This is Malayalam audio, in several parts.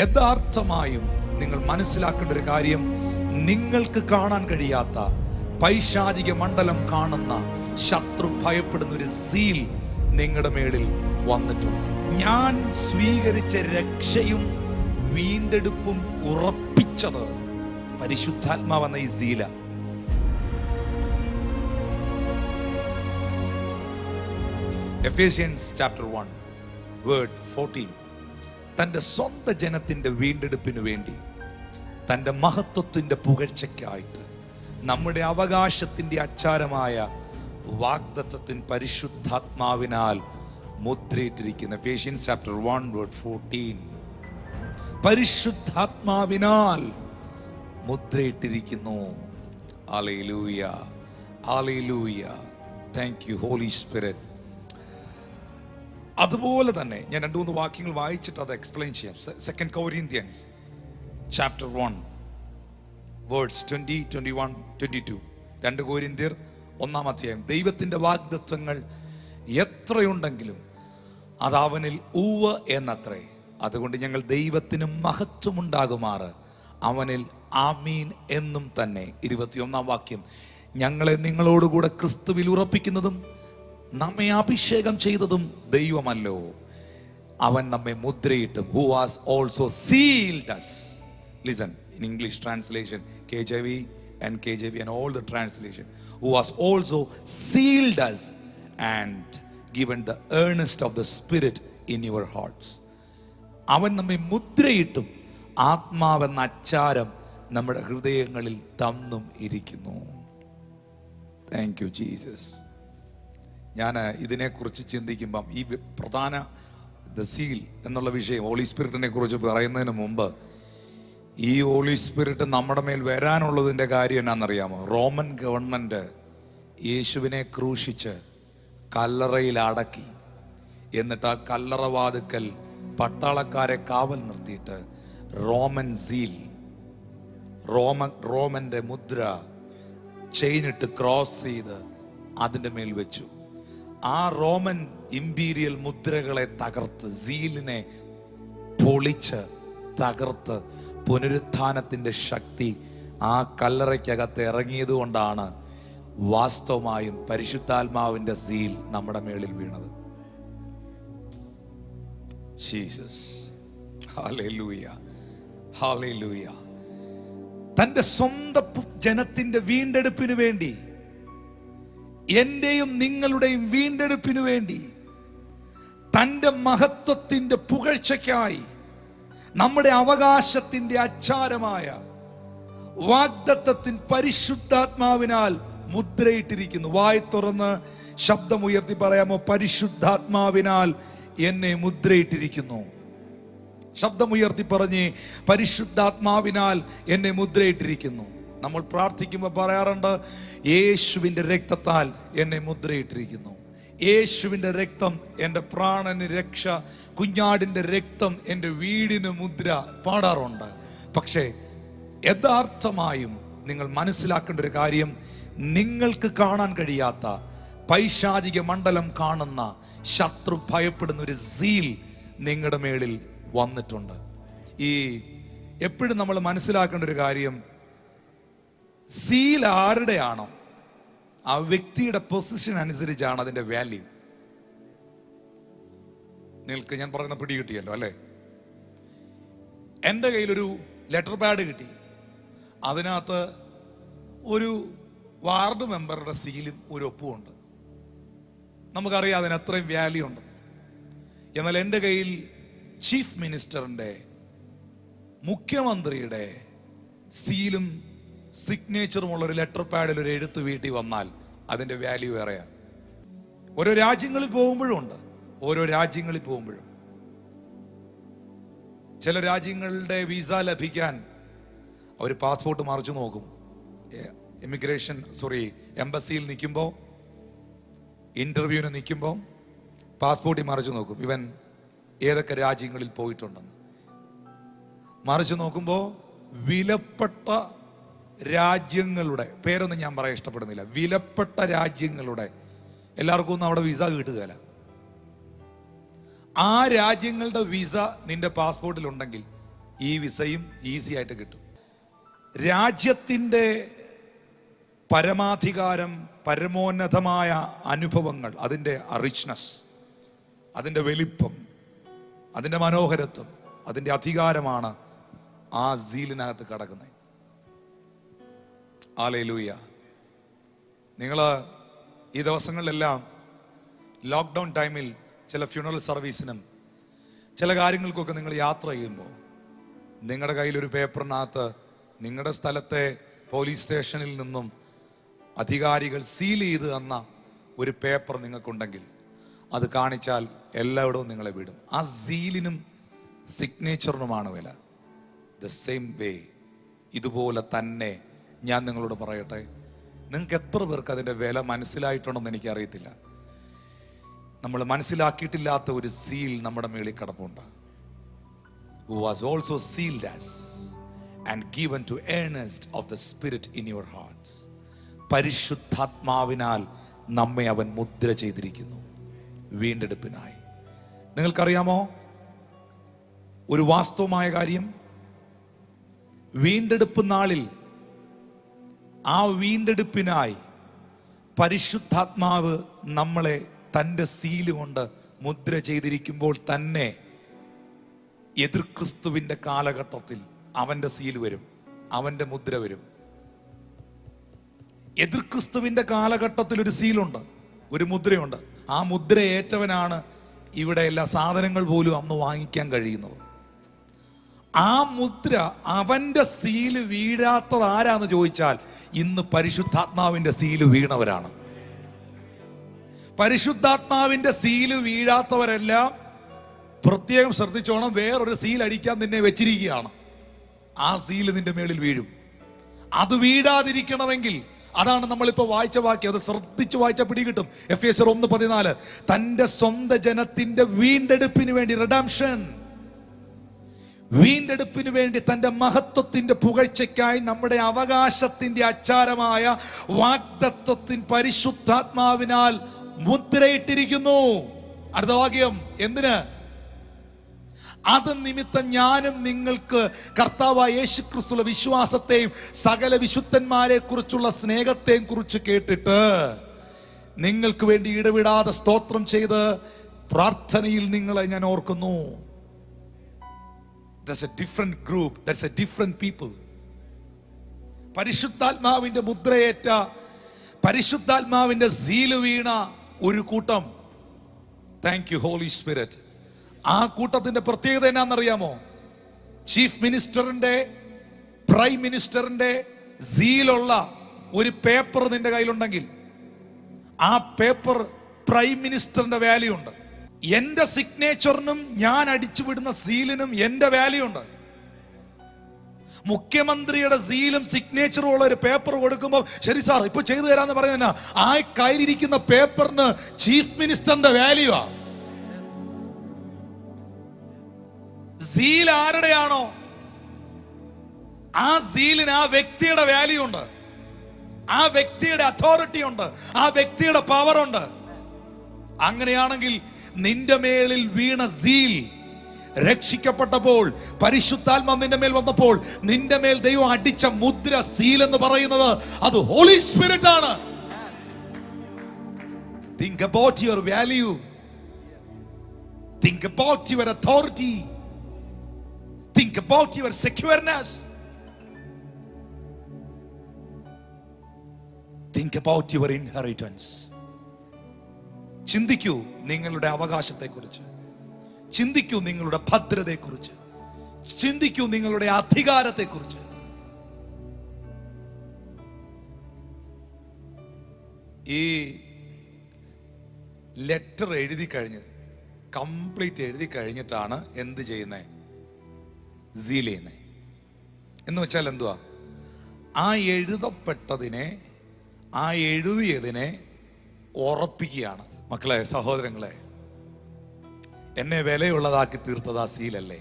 യഥാർത്ഥമായും നിങ്ങൾ മനസ്സിലാക്കേണ്ട ഒരു കാര്യം, നിങ്ങൾക്ക് കാണാൻ കഴിയാത്ത പൈശാചിക മണ്ഡലം കാണുന്ന ശത്രു ഭയപ്പെടുന്ന ഒരു സീൽ നിങ്ങളുടെ മേളിൽ വന്നിട്ടുണ്ട്. ഞാൻ സ്വീകരിച്ച രക്ഷയും വീണ്ടെടുപ്പും ഉറപ്പിച്ചത് പരിശുദ്ധാത്മാവെന്ന ഈ സീല. Ephesians chapter 1 word 14. തൻ്റെ സ്വന്തം ജനത്തിൻ്റെ വീണ്ടെടുപ്പിനു വേണ്ടി, തൻ്റെ മഹത്വത്തിൻ്റെ പുകഴ്ചയ്ക്കായിട്ട്, നമ്മുടെ അവകാശത്തിൻ്റെ അച്ചാരമായ വാഗ്ദത്തത്തിൻ പരിശുദ്ധാത്മാവിനാൽ മുദ്രയിട്ടിരിക്കുന്ന. Ephesians chapter 1 word 14. പരിശുദ്ധാത്മാവിനാൽ മുദ്രയിട്ടിരിക്കുന്നു. ഹല്ലേലൂയ, ഹല്ലേലൂയ. Thank you holy spirit. അതുപോലെ തന്നെ ഞാൻ 2-3 വാക്യങ്ങൾ വായിച്ചിട്ട് അത് എക്സ്പ്ലെയിൻ ചെയ്യാം. 2 Corinthians chapter 1 words 20, 21, 22. 2 കൊരിന്ത്യർ 1-ാം അധ്യായം. ദൈവത്തിൻ്റെ വാഗ്ദത്തങ്ങൾ എത്രയുണ്ടെങ്കിലും അത് അവനിൽ ഉവ്വ് എന്നത്രേ. അതുകൊണ്ട് ഞങ്ങൾ ദൈവത്തിന് മഹത്വമുണ്ടാകുമാറ് അവനിൽ ആമീൻ എന്നും തന്നെ. 21-ാം വാക്യം. ഞങ്ങളെ നിങ്ങളോടുകൂടെ ക്രിസ്തുവിൽ ഉറപ്പിക്കുന്നതും നമ്മെ അഭിഷേകം ചെയ്തതും ദൈവമല്ലോ. അവൻ നമ്മെ മുദ്രയിട്ടും. Who has also sealed us. Listen, in English translation, KJV and KJV and all the translation. Who has also sealed us and given the earnest of the Spirit in your hearts. അവൻ നമ്മെ മുദ്രയിട്ടും ആത്മാവെന്ന അച്ചാരം നമ്മുടെ ഹൃദയങ്ങളിൽ തന്നും ഇരിക്കുന്നു. Thank you Jesus. ഞാൻ ഇതിനെക്കുറിച്ച് ചിന്തിക്കുമ്പം ഈ പ്രധാന ദ സീൽ എന്നുള്ള വിഷയം, ഹോളി സ്പിരിറ്റിനെ കുറിച്ച് പറയുന്നതിന് മുമ്പ്, ഈ ഹോളി സ്പിരിറ്റ് നമ്മുടെ മേൽ വരാനുള്ളതിൻ്റെ കാര്യം എന്നാണെന്നറിയാമോ? റോമൻ ഗവൺമെൻറ് യേശുവിനെ ക്രൂശിച്ച് കല്ലറയിൽ അടക്കി. എന്നിട്ട് ആ കല്ലറ വാതുക്കൽ പട്ടാളക്കാരെ കാവൽ നിർത്തിയിട്ട് റോമൻ സീൽ, റോമൻ്റെ മുദ്ര ചെയിനിട്ട് ക്രോസ് ചെയ്ത് അതിൻ്റെ മേൽ വെച്ചു. ആ റോമൻ ഇമ്പീരിയൽ മുദ്രകളെ തകർത്ത്, സീലിനെ പൊളിച്ച് തകർത്ത് പുനരുത്ഥാനത്തിൻ്റെ ശക്തി ആ കല്ലറയ്ക്കകത്ത് ഇറങ്ങിയത് കൊണ്ടാണ് വാസ്തവമായും പരിശുദ്ധാത്മാവിൻ്റെ സീൽ നമ്മുടെ മേളിൽ വീണത്. Jesus, hallelujah, hallelujah. തൻ്റെ സ്വന്തം ജനത്തിൻ്റെ വീണ്ടെടുപ്പിനു വേണ്ടി, എന്റെയും നിങ്ങളുടെയും വീണ്ടെടുപ്പിനു വേണ്ടി, തൻ്റെ മഹത്വത്തിൻ്റെ പുകഴ്ചയ്ക്കായി, നമ്മുടെ അവകാശത്തിൻ്റെ അച്ചാരമായ വാഗ്ദത്തത്തിൻ പരിശുദ്ധാത്മാവിനാൽ മുദ്രയിട്ടിരിക്കുന്നു. വായി തുറന്ന് ശബ്ദമുയർത്തി പറയാമോ? പരിശുദ്ധാത്മാവിനാൽ എന്നെ മുദ്രയിട്ടിരിക്കുന്നു. ശബ്ദമുയർത്തി പറഞ്ഞ്, പരിശുദ്ധാത്മാവിനാൽ എന്നെ മുദ്രയിട്ടിരിക്കുന്നു. നമ്മൾ പ്രാർത്ഥിക്കുമ്പോൾ പറയാറുണ്ട്, യേശുവിൻ്റെ രക്തത്താൽ എന്നെ മുദ്രയിട്ടിരിക്കുന്നു. യേശുവിൻ്റെ രക്തം എൻ്റെ പ്രാണന് രക്ഷ, കുഞ്ഞാടിൻ്റെ രക്തം എൻ്റെ വീടിന് മുദ്ര പാടാറുണ്ട്. പക്ഷേ യഥാർത്ഥമായും നിങ്ങൾ മനസ്സിലാക്കേണ്ട ഒരു കാര്യം, നിങ്ങൾക്ക് കാണാൻ കഴിയാത്ത പൈശാചിക മണ്ഡലം കാണുന്ന ശത്രു ഭയപ്പെടുന്ന ഒരു സീൽ നിങ്ങളുടെ മേളിൽ വന്നിട്ടുണ്ട്. ഈ എപ്പോഴും നമ്മൾ മനസ്സിലാക്കേണ്ട ഒരു കാര്യം, സീൽ ആരുടെയാണോ ആ വ്യക്തിയുടെ പൊസിഷൻ അനുസരിച്ചാണ് അതിൻ്റെ വാല്യൂ. നിങ്ങൾക്ക് ഞാൻ പറയുന്ന പിടി കിട്ടിയല്ലോ അല്ലേ? എൻ്റെ കയ്യിലൊരു ലെറ്റർ പാഡ് കിട്ടി. അതിനകത്ത് ഒരു വാർഡ് മെമ്പറുടെ സീലും ഒരു ഒപ്പും ഉണ്ട്. നമുക്കറിയാം അതിന് അത്രയും വാല്യൂ ഉണ്ട്. എന്നാൽ എൻ്റെ കയ്യിൽ ചീഫ് മിനിസ്റ്ററിൻ്റെ, മുഖ്യമന്ത്രിയുടെ സീലും സിഗ്നേച്ചറുമുള്ള ഒരു ലെറ്റർ പാഡിൽ ഒരു എഴുത്ത് വീട്ടിൽ വന്നാൽ അതിൻ്റെ വാല്യൂ വേറെയാണ്. ഓരോ രാജ്യങ്ങളിൽ പോകുമ്പോഴും ഉണ്ട്. ഓരോ രാജ്യങ്ങളിൽ പോകുമ്പോഴും ചില രാജ്യങ്ങളുടെ വിസ ലഭിക്കാൻ അവർ പാസ്പോർട്ട് മറിച്ച് നോക്കും. എംബസിയിൽ നിൽക്കുമ്പോൾ, ഇന്റർവ്യൂവിന് നിൽക്കുമ്പോൾ പാസ്പോർട്ടിൽ മറിച്ച് നോക്കും ഇവൻ ഏതൊക്കെ രാജ്യങ്ങളിൽ പോയിട്ടുണ്ടെന്ന്. മറിച്ച് നോക്കുമ്പോൾ വിലപ്പെട്ട രാജ്യങ്ങളുടെ പേരൊന്നും ഞാൻ പറയാൻ ഇഷ്ടപ്പെടുന്നില്ല. വിലപ്പെട്ട രാജ്യങ്ങളുടെ എല്ലാവർക്കും ഒന്നും അവിടെ വിസ കിട്ടുകയില്ല. ആ രാജ്യങ്ങളുടെ വിസ നിന്റെ പാസ്പോർട്ടിൽ ഉണ്ടെങ്കിൽ ഈ വിസയും ഈസി ആയിട്ട് കിട്ടും. രാജ്യത്തിൻ്റെ പരമാധികാരം, പരമോന്നതമായ അനുഭവങ്ങൾ, അതിൻ്റെ റിച്ച്നെസ്, അതിൻ്റെ വലിപ്പം, അതിൻ്റെ മനോഹരത്വം, അതിൻ്റെ അധികാരമാണ് ആ സീലിനകത്ത് കിടക്കുന്നത്. ഹല്ലേലൂയ. നിങ്ങൾ ഈ ദിവസങ്ങളിലെല്ലാം ലോക്ക്ഡൗൺ ടൈമിൽ ചില ഫ്യൂണറൽ സർവീസിനും ചില കാര്യങ്ങൾക്കൊക്കെ നിങ്ങൾ യാത്ര ചെയ്യുമ്പോൾ നിങ്ങളുടെ കയ്യിലൊരു പേപ്പറിനകത്ത് നിങ്ങളുടെ സ്ഥലത്തെ പോലീസ് സ്റ്റേഷനിൽ നിന്നും അധികാരികൾ സീൽ ചെയ്ത് തന്ന ഒരു പേപ്പർ നിങ്ങൾക്കുണ്ടെങ്കിൽ അത് കാണിച്ചാൽ എല്ലായിടവും നിങ്ങളെ വിടും. ആ സീലിനും സിഗ്നേച്ചറിനുമാണ് വില. ദ സെയിം വേ, ഇതുപോലെ തന്നെ ഞാൻ നിങ്ങളോട് പറയട്ടെ, നിങ്ങൾക്ക് എത്ര പേർക്ക് അതിൻ്റെ വില മനസ്സിലായിട്ടുണ്ടെന്ന് എനിക്കറിയത്തില്ല. നമ്മൾ മനസ്സിലാക്കിയിട്ടില്ലാത്ത ഒരു സീൽ നമ്മുടെ മേളിൽ കിടപ്പുണ്ട്. Who was also sealed as and given to earnest of the Spirit in your hearts. പരിശുദ്ധാത്മാവിനാൽ നമ്മെ അവൻ മുദ്ര ചെയ്തിരിക്കുന്നു വീണ്ടെടുപ്പിനായി. നിങ്ങൾക്കറിയാമോ ഒരു വാസ്തവമായ കാര്യം? വീണ്ടെടുപ്പ് നാളിൽ ആ വീണ്ടെടുപ്പിനായി പരിശുദ്ധാത്മാവ് നമ്മളെ തൻ്റെ സീല് കൊണ്ട് മുദ്ര ചെയ്തിരിക്കുമ്പോൾ തന്നെ എതിർ ക്രിസ്തുവിൻ്റെ കാലഘട്ടത്തിൽ അവൻ്റെ സീല് വരും, അവൻ്റെ മുദ്ര വരും. എതിർ ക്രിസ്തുവിൻ്റെ കാലഘട്ടത്തിൽ ഒരു സീലുണ്ട്, ഒരു മുദ്രയുണ്ട്. ആ മുദ്ര ഏറ്റവനാണ് ഇവിടെ എല്ലാ സാധനങ്ങൾ പോലും അന്ന് വാങ്ങിക്കാൻ കഴിയുന്നത്. ആ മുദ്ര, അവന്റെ സീല് വീഴാത്തത് ആരാന്ന് ചോദിച്ചാൽ ഇന്ന് പരിശുദ്ധാത്മാവിന്റെ സീല് വീണവരാണ്. പരിശുദ്ധാത്മാവിന്റെ സീല് വീഴാത്തവരെല്ലാം പ്രത്യേകം ശ്രദ്ധിച്ചോണം, വേറൊരു സീൽ അടിക്കാൻ നിന്നെ വെച്ചിരിക്കുകയാണ്. ആ സീല് നിന്റെ മേളിൽ വീഴും. അത് വീഴാതിരിക്കണമെങ്കിൽ, അതാണ് നമ്മളിപ്പോ വായിച്ച വാക്യം, അത് ശ്രദ്ധിച്ച് വായിച്ച പിടികിട്ടും. എഫേസ്യർ 1:14, തന്റെ സ്വന്തം ജനത്തിന്റെ വീണ്ടെടുപ്പിന് വേണ്ടി, റിഡംഷൻ, വീണ്ടെടുപ്പിന് വേണ്ടി തന്റെ മഹത്വത്തിന്റെ പുകഴ്ചയ്ക്കായി നമ്മുടെ അവകാശത്തിന്റെ അച്ചാരമായ വാഗ്ദത്തത്തിൻ പരിശുദ്ധാത്മാവിനാൽ മുദ്രയിട്ടിരിക്കുന്നു. അടുത്ത വാക്യം, എന്തിന്? അത് നിമിത്തം ഞാനും നിങ്ങൾക്ക് കർത്താവായ യേശുക്രിസ്തുവിലുള്ള വിശ്വാസത്തെയും സകല വിശുദ്ധന്മാരെ കുറിച്ചുള്ള സ്നേഹത്തെയും കുറിച്ച് കേട്ടിട്ട് നിങ്ങൾക്ക് വേണ്ടി ഇടവിടാതെ സ്തോത്രം ചെയ്ത് പ്രാർത്ഥനയിൽ നിങ്ങളെ ഞാൻ ഓർക്കുന്നു. That's a different group, that's a different people. പരിശുദ്ധാത്മാവിന്റെ മുദ്രയേറ്റ, പരിശുദ്ധാത്മാവിന്റെ സീല് വീണ ഒരു കൂട്ടം. Thank you holy spirit. ആ കൂട്ടത്തിന്റെ പ്രത്യേകത എന്നാണെന്നറിയാമോ? ചീഫ് മിനിസ്റ്ററിന്റെ, പ്രൈം മിനിസ്റ്ററിന്റെ സീലുള്ള ഒരു പേപ്പർ നിന്റെ കയ്യിലുണ്ടെങ്കിൽ ആ പേപ്പർ പ്രൈം മിനിസ്റ്ററിന്റെ വാല്യൂ ഉണ്ട്. എന്റെ സിഗ്നേച്ചറിനും ഞാൻ അടിച്ചുവിടുന്ന സീലിനും എന്റെ വാല്യൂ ഉണ്ട്. മുഖ്യമന്ത്രിയുടെ സീലും സിഗ്നേച്ചറും ഉള്ള ഒരു പേപ്പർ കൊടുക്കുമ്പോൾ ശരി സാർ ഇപ്പൊ ചെയ്തു തരാന്ന് പറയുന്ന ആ കയ്യിലിരിക്കുന്ന പേപ്പറിന് ചീഫ് മിനിസ്റ്ററിന്റെ വാല്യൂ ആ. സീൽ ആരുടെയാണോ ആ സീലിന് ആ വ്യക്തിയുടെ വാല്യൂ ഉണ്ട്, ആ വ്യക്തിയുടെ അതോറിറ്റി ഉണ്ട്, ആ വ്യക്തിയുടെ പവർ ഉണ്ട്. അങ്ങനെയാണെങ്കിൽ നിന്റെ മേളിൽ വീണ സീൽ, രക്ഷിക്കപ്പെട്ടപ്പോൾ പരിശുദ്ധാത്മാവ് നിന്റെ മേൽ വന്നപ്പോൾ നിന്റെ മേൽ ദൈവം അടിച്ച മുദ്ര, സീൽ എന്ന് പറയുന്നത് അത് ഹോളി സ്പിരിറ്റ് ആണ്. Think about your value. Think about your authority. Think about your secureness. Think about your inheritance. ചിന്തിക്കൂ നിങ്ങളുടെ അവകാശത്തെക്കുറിച്ച്, ചിന്തിക്കൂ നിങ്ങളുടെ ഭദ്രതയെക്കുറിച്ച്, ചിന്തിക്കൂ നിങ്ങളുടെ അധികാരത്തെക്കുറിച്ച്. ഈ ലെറ്റർ എഴുതി കഴിഞ്ഞ്, കംപ്ലീറ്റ് എഴുതി കഴിഞ്ഞിട്ടാണ് എന്ത് ചെയ്യുന്നത്? സീൽ ചെയ്യുന്നത്. എന്ന് വെച്ചാൽ എന്തുവാ? ആ എഴുതപ്പെട്ടതിനെ, ആ എഴുതിയതിനെ ഉറപ്പിക്കുകയാണ്. മക്കളെ, സഹോദരങ്ങളെ, എന്നെ വിലയുള്ളതാക്കി തീർത്തത് ആ സീലല്ലേ?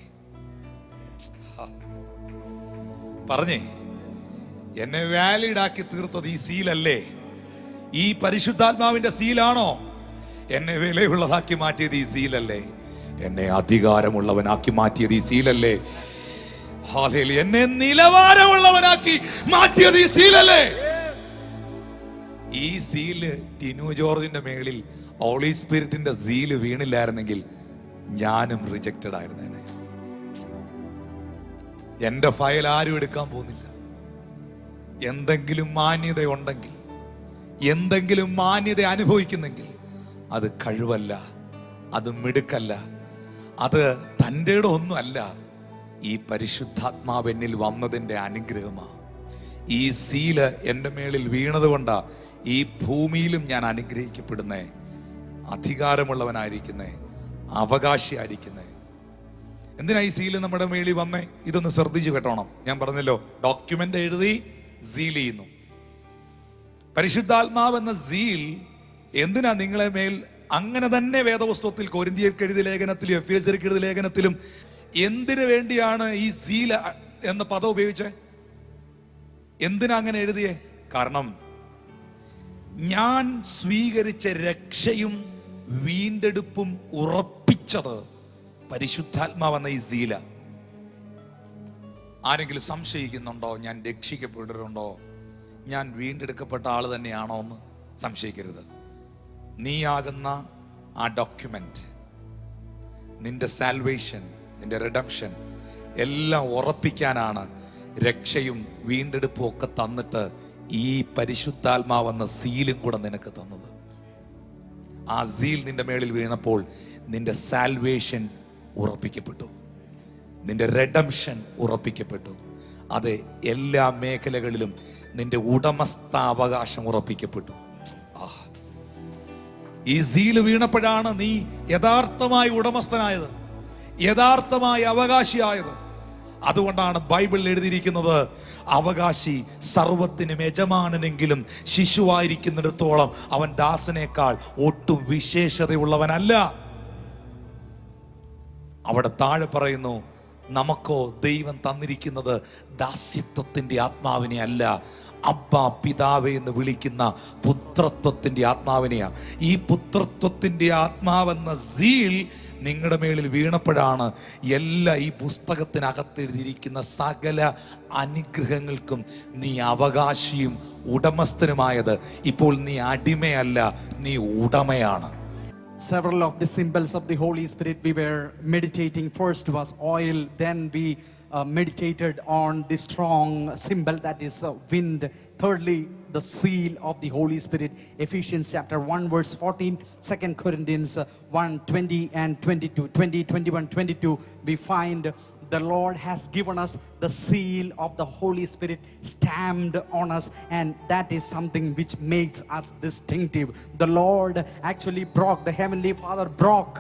പറഞ്ഞേ, എന്നെ വാലിഡ് ആക്കി തീർത്തത് ഈ സീലല്ലേ? ഈ പരിശുദ്ധാത്മാവിന്റെ സീലാണോ? എന്നെ വിലയുള്ളതാക്കി മാറ്റിയത് ഈ സീലല്ലേ? എന്നെ അധികാരമുള്ളവനാക്കി മാറ്റിയത് ഈ സീലല്ലേ? ഹല്ലേലൂയ. എന്നെ നിലവാരമുള്ളവനാക്കി മാറ്റിയത് ഈ സീലല്ലേ? ഈ സീല് ടിനു ജോർജിന്റെ മേളിൽ ഹോളി സ്പിരിറ്റിന്റെ സീല് വീണില്ലായിരുന്നെങ്കിൽ ഞാനും റിജക്റ്റഡ് ആയിരുന്നേനെ. എന്റെ ഫയൽ ആരും എടുക്കാൻ പോകുന്നില്ല. എന്തെങ്കിലും മാന്യത ഉണ്ടെങ്കിൽ, എന്തെങ്കിലും മാന്യത അനുഭവിക്കുന്നെങ്കിൽ അത് കഴിവല്ല, അത് മിടുക്കല്ല, അത് തൻ്റെ ഒന്നുമല്ല. ഈ പരിശുദ്ധാത്മാവ് എന്നിൽ വന്നതിൻ്റെ അനുഗ്രഹമാണ്. ഈ സീല് എൻ്റെ മേളിൽ വീണത് കൊണ്ടാ ഈ ഭൂമിയിലും ഞാൻ അനുഗ്രഹിക്കപ്പെടുന്നേ, അധികാരമുള്ളവനായിരിക്കുന്നേ, അവകാശിയായിരിക്കുന്നേ. എന്തിനാ ഈ സീല് നമ്മുടെ മേളിൽ വന്നേ? ഇതൊന്ന് ശ്രദ്ധിച്ചു കേട്ടോണം. ഞാൻ പറഞ്ഞല്ലോ, ഡോക്യുമെന്റ് എഴുതി സീൽ ചെയ്യുന്നു. പരിശുദ്ധാത്മാവ് എന്ന സീൽ എന്തിനാ നിങ്ങളെ മേൽ? അങ്ങനെ തന്നെ വേദപുസ്തകത്തിൽ കൊരിന്ത്യർക്ക് എഴുതിയ ലേഖനത്തിലും എഫേസ്യർക്ക് എഴുതിയ ലേഖനത്തിലും എന്തിനു വേണ്ടിയാണ് ഈ സീൽ എന്ന പദം ഉപയോഗിച്ചേ? എന്തിനാ അങ്ങനെ എഴുതിയേ? കാരണം ഞാൻ സ്വീകരിച്ച രക്ഷയും വീണ്ടെടുപ്പും ഉറപ്പിച്ചത് പരിശുദ്ധാത്മാവെന്ന ഈ സീല. ആരെങ്കിലും സംശയിക്കുന്നുണ്ടോ ഞാൻ രക്ഷിക്കപ്പെട്ടിട്ടുണ്ടോ, ഞാൻ വീണ്ടെടുക്കപ്പെട്ട ആള് തന്നെയാണോ എന്ന്? സംശയിക്കരുത്. നീയാകുന്ന ആ ഡോക്യുമെന്റ്, നിന്റെ സാൽവേഷൻ, നിന്റെ റിഡംഷൻ എല്ലാം ഉറപ്പിക്കാനാണ് രക്ഷയും വീണ്ടെടുപ്പും ഒക്കെ തന്നിട്ട് ഈ പരിശുദ്ധാത്മാവെന്ന സീലും കൂടെ നിനക്ക് തന്നത്. ആ സീൽ നിന്റെ മേളിൽ വീണപ്പോൾ നിന്റെ സാൽവേഷൻ ഉറപ്പിക്കപ്പെട്ടു, നിന്റെ റിഡംഷൻ ഉറപ്പിക്കപ്പെട്ടു. അത് എല്ലാ മേഖലകളിലും നിന്റെ ഉടമസ്ഥാവകാശം ഉറപ്പിക്കപ്പെട്ടു. ഈ സീല് വീണപ്പോഴാണ് നീ യഥാർത്ഥമായി ഉടമസ്ഥനായത്, യഥാർത്ഥമായി അവകാശിയായത്. അതുകൊണ്ടാണ് ബൈബിളിൽ എഴുതിയിരിക്കുന്നത്, അവകാശി സർവത്തിനും യജമാനനെങ്കിലും ശിശുവായിരിക്കുന്നിടത്തോളം അവൻ ദാസനേക്കാൾ ഒട്ടും വിശേഷതയുള്ളവനല്ല. അവിടെ താഴെ പറയുന്നു, നമുക്കോ ദൈവം തന്നിരിക്കുന്നത് ദാസ്യത്വത്തിന്റെ ആത്മാവിനെ അല്ല, അബ്ബാ പിതാവേ എന്ന് വിളിക്കുന്ന പുത്രത്വത്തിന്റെ ആത്മാവിനെയാ. ഈ പുത്രത്വത്തിന്റെ ആത്മാവെന്ന സീൽ നിങ്ങളുടെ മേളിൽ വീണപ്പോഴാണ് എല്ലാ ഈ പുസ്തകത്തിനകത്ത് എഴുതിയിരിക്കുന്ന സകല അനുഗ്രഹങ്ങൾക്കും നീ അവകാശിയും ഉടമസ്ഥനുമായത്. ഇപ്പോൾ നീ അടിമയല്ല, നീ ഉടമയാണ്. Several of the symbols of the Holy Spirit we were meditating. First was oil, then we meditated on the strong symbol that is wind. Thirdly, the seal of the Holy Spirit. Ephesians chapter 1 verse 14, 2 Corinthians 1, 20 and 22. 20, 21, 22 we find the Lord has given us the seal of the Holy Spirit stamped on us, and that is something which makes us distinctive. The Lord actually broke, the Heavenly Father broke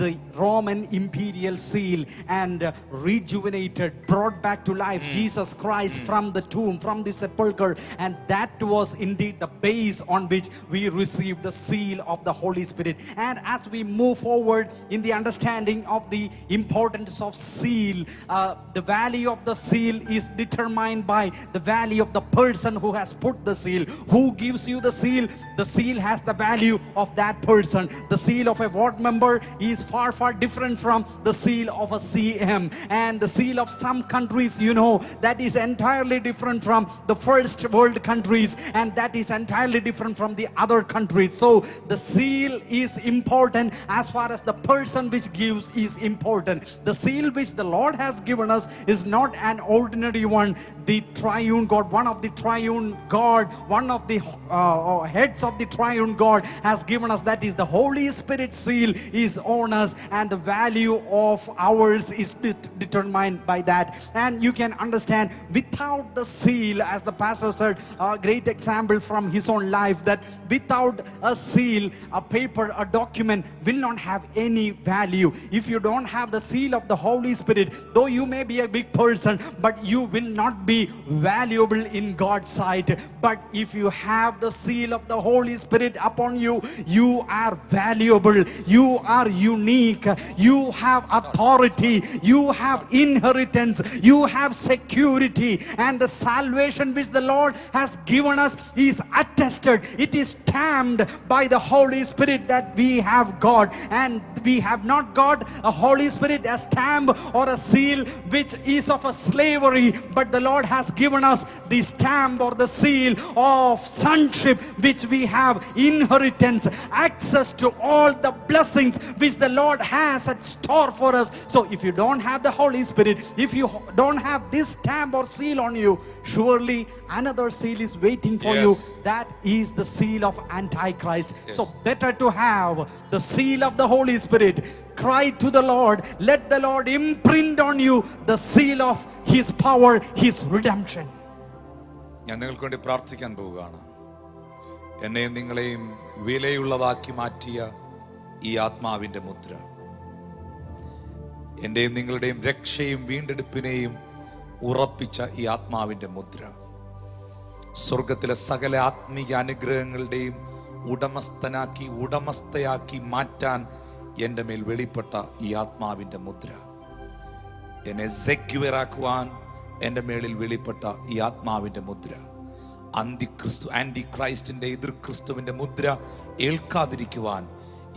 the Roman imperial seal and rejuvenated, brought back to life Jesus Christ from the tomb, from the sepulchre, and that was indeed the base on which we receive the seal of the Holy Spirit. And as we move forward in the understanding of the importance of seal, the value of the seal is determined by the value of the person who has put the seal. Who gives you the seal? The seal has the value of that person. The seal of a ward member is far different from the seal of a CM, and the seal of some countries, you know, that is entirely different from the first world countries, and that is entirely different from the other countries. So the seal is important as far as the person which gives is important. The seal which the Lord has given us is not an ordinary one. The triune God, one of the triune God, one of the heads of the triune God has given us, that is the Holy Spirit seal is on us, and the value of ours is determined by that. And you can understand, without the seal, as the pastor said, a great example from his own life, that without a seal, a paper, a document will not have any value. If you don't have the seal of the Holy Spirit, though you may be a big person, but you will not be valuable in God's sight. But if you have the seal of the Holy Spirit upon you, you are valuable, you are unique, you have authority, you have inheritance, you have security, and the salvation which the Lord has given us is attested, it is stamped by the Holy Spirit that we have got. And we have not got a Holy Spirit, a stamp or a seal seal which is of a slavery, but the Lord has given us the stamp or the seal of sonship, which we have inheritance, access to all the blessings which the Lord has at store for us. So if you don't have the Holy Spirit, if you don't have this stamp or seal on you, surely another seal is waiting for you. Yes. That is the seal of Antichrist. Yes. So better to have the seal of the Holy Spirit. Cry to the Lord, let the Lord imprint on you the seal of His power, His redemption. ഞാൻ നിങ്ങൾക്ക് വേണ്ടി പ്രാർത്ഥിക്കാൻ പോവുകയാണ്. എന്നെയും നിങ്ങളെയും വിലയുള്ളതാക്കി മാറ്റിയ ഈ ആത്മാവിന്റെ മുദ്ര, എന്റെയും നിങ്ങളുടെയും രക്ഷയും വീണ്ടെടുപ്പിനെയും ഉറപ്പിച്ച ഈ ആത്മാവിന്റെ മുദ്ര, സ്വർഗത്തിലെ സകല ആത്മീയ അനുഗ്രഹങ്ങളുടെയും ഉടമസ്ഥയാക്കി മാറ്റാൻ എൻ്റെ മേൽ വെളിപ്പെട്ട ഈ ആത്മാവിന്റെ മുദ്ര, എന്നെ സെക്യൂർ ആക്കുവാൻ എൻ്റെ മേളിൽ വെളിപ്പെട്ട ഈ ആത്മാവിന്റെ മുദ്ര, ആന്റി ക്രൈസ്റ്റിന്റെ എതിർ ക്രിസ്തുവിന്റെ മുദ്ര ഏൽക്കാതിരിക്കുവാൻ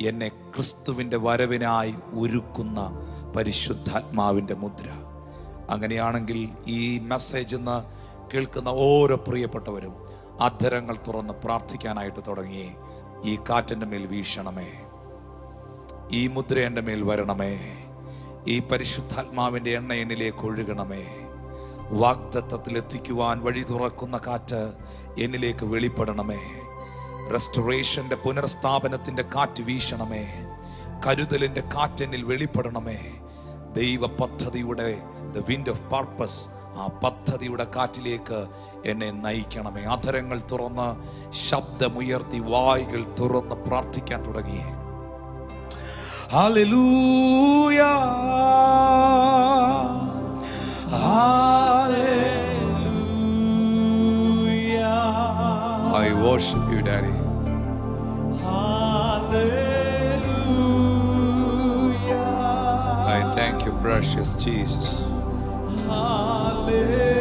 എന്നെ ക്രിസ്തുവിന്റെ വരവിനായി ഒരുക്കുന്ന പരിശുദ്ധാത്മാവിന്റെ മുദ്ര. അങ്ങനെയാണെങ്കിൽ ഈ മെസ്സേജ് എന്ന് കേൾക്കുന്ന ഓരോ പ്രിയപ്പെട്ടവരും അധരങ്ങൾ തുറന്ന് പ്രാർത്ഥിക്കാനായിട്ട് തുടങ്ങി. ഈ കാറ്റിന്റെ മേൽ വീശണമേ, ഈ മുദ്ര എൻ്റെ മേൽ വരണമേ, ഈ പരിശുദ്ധാത്മാവിന്റെ എണ്ണ എന്നിലേക്ക് ഒഴുകണമേ, വാഗ്ദത്തത്തിൽ എത്തിക്കുവാൻ വഴി തുറക്കുന്ന കാറ്റ് എന്നിലേക്ക് വെളിപ്പെടണമേ, റെസ്റ്റോറേഷന്റെ പുനർസ്ഥാപനത്തിന്റെ കാറ്റ് വീശണമേ, കരുതലിന്റെ കാറ്റ് എന്നിൽ വെളിപ്പെടണമേ, ദൈവ പദ്ധതിയുടെ ദ വിൻഡ് ഓഫ് പർപ്പസ്, ആ പദ്ധതിയുടെ കാറ്റിലേക്ക് എന്നെ നയിക്കണമേ. അധരങ്ങൾ തുറന്ന് ശബ്ദമുയർത്തി വായ്കൾ തുറന്ന് പ്രാർത്ഥിക്കാൻ തുടങ്ങി. Hallelujah, hallelujah. I worship you, Daddy. Hallelujah. I thank you, precious Jesus. Hallelujah.